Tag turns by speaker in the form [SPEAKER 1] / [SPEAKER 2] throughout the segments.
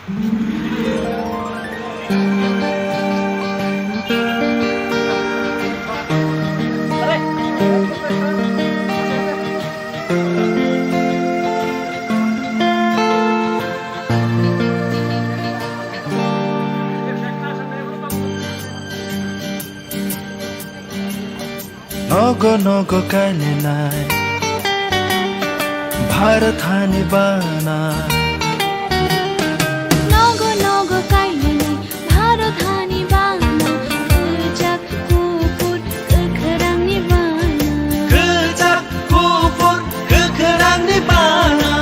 [SPEAKER 1] नगो नगो काले नाय भारत हानि बाना
[SPEAKER 2] नगो नगो काले नाय भारत हानि बाना Kejak kufur kekerang nirvana
[SPEAKER 1] Kejak kufur kekerang nirvana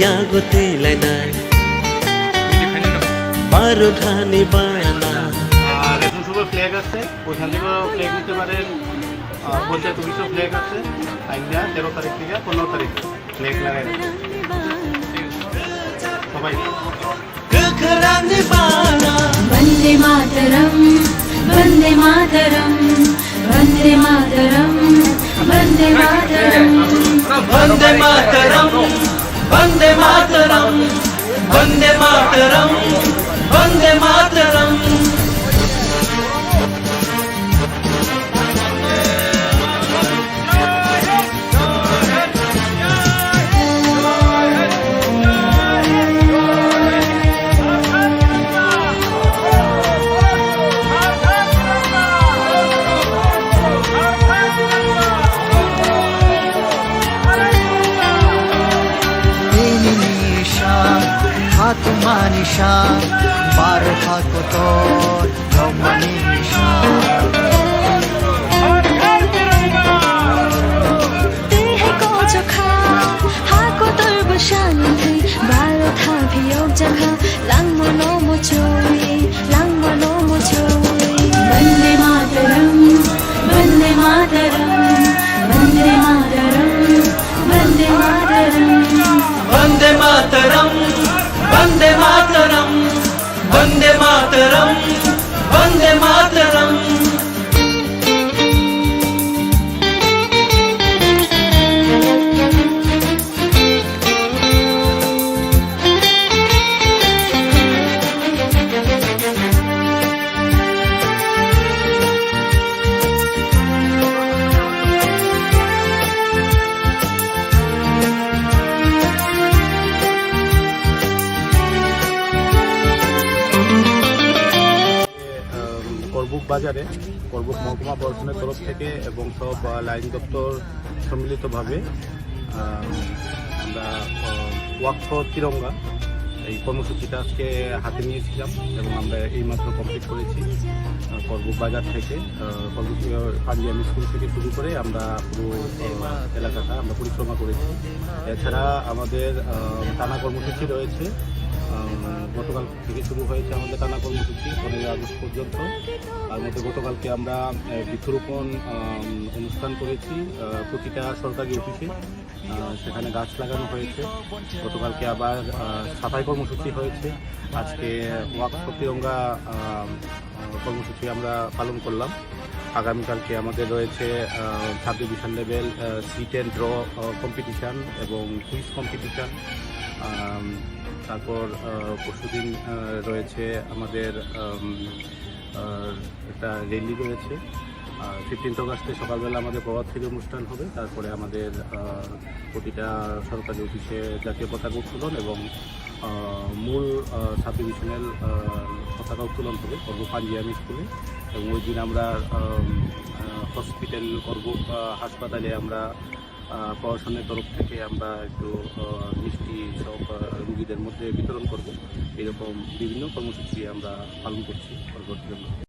[SPEAKER 3] yago tilai nai Bharat हानि बाना
[SPEAKER 4] এখন সব ফ্ল্যাগ আছে ওখান থেকে ফ্ল্যাগ নিতে পারেন পঞ্চায়েত অফিসেও ফ্ল্যাগ আছে আইনা 13 তারিখ থেকে 15 তারিখ ফ্ল্যাগ লাগাই সবাই
[SPEAKER 1] kekerang nirvana
[SPEAKER 2] Vande Mataram Vande Mataram Vande Mataram Vande Mataram
[SPEAKER 1] Vande Mataram Vande Mataram Vande Mataram Vande Mataram Manisha Barha kotor Manisha
[SPEAKER 2] Tehe ko jokha Ha kotor bashanti Baro tha bhiyog jakha Lang mono mo choi Lang mono mo choi Vande Mataram Vande Mataram Vande Mataram Vande Mataram
[SPEAKER 1] Vande Mataram Vande Mataram Vande Mataram Vande Mataram
[SPEAKER 4] Karbook বাজারে করবুক মহকুমা প্রশাসনের তরফ থেকে এবং সব line দপ্তর সম্মিলিতভাবে আমরা ওয়াক ফর তিরঙ্গা এই কর্মসূচিটা আজকে হাতে নিয়েছিলাম এবং আমরা এইমাত্র কমপ্লিট করেছি করবুক বাজার থেকে করবুক পাঞ্জাবি স্কুল থেকে শুরু করে আমরা পুরো এলাকাটা আমরা পরিক্রমা করেছি। এছাড়া আমাদের টানা কর্মসূচি রয়েছে, গতকাল থেকে শুরু হয়েছে আমাদের টানা কর্মসূচি 15 আগস্ট পর্যন্ত। তার মধ্যে গতকালকে আমরা বৃক্ষরোপণ অনুষ্ঠান করেছি প্রতিটা সরকারি অফিসে, সেখানে গাছ লাগানো হয়েছে। গতকালকে আবার সাফাই কর্মসূচি হয়েছে। আজকে ওয়াক ফর তিরঙ্গা কর্মসূচি আমরা পালন করলাম। আগামীকালকে আমাদের রয়েছে subdivision level sit and draw competition এবং কুইজ কম্পিটিশান। তারপর পরশুদিন রয়েছে আমাদের একটা র্যালি রয়েছে। 15 আগস্টে সকালবেলা আমাদের প্রভাত ফেরি অনুষ্ঠান হবে। তারপরে আমাদের প্রতিটা সরকারি অফিসে জাতীয় পতাকা উত্তোলন এবং মূল সাব ডিভিশনাল পতাকা উত্তোলন হবে করবুক পাঞ্জাবি স্কুলে। এবং ওই দিন আমরা হসপিটাল করবুক হাসপাতালে আমরা প্রশাসনের তরফ থেকে আমরা একটু মিষ্টি সব রুগীদের মধ্যে বিতরণ করব। এরকম বিভিন্ন কর্মসূচি আমরা পালন করছি পরবর্তী।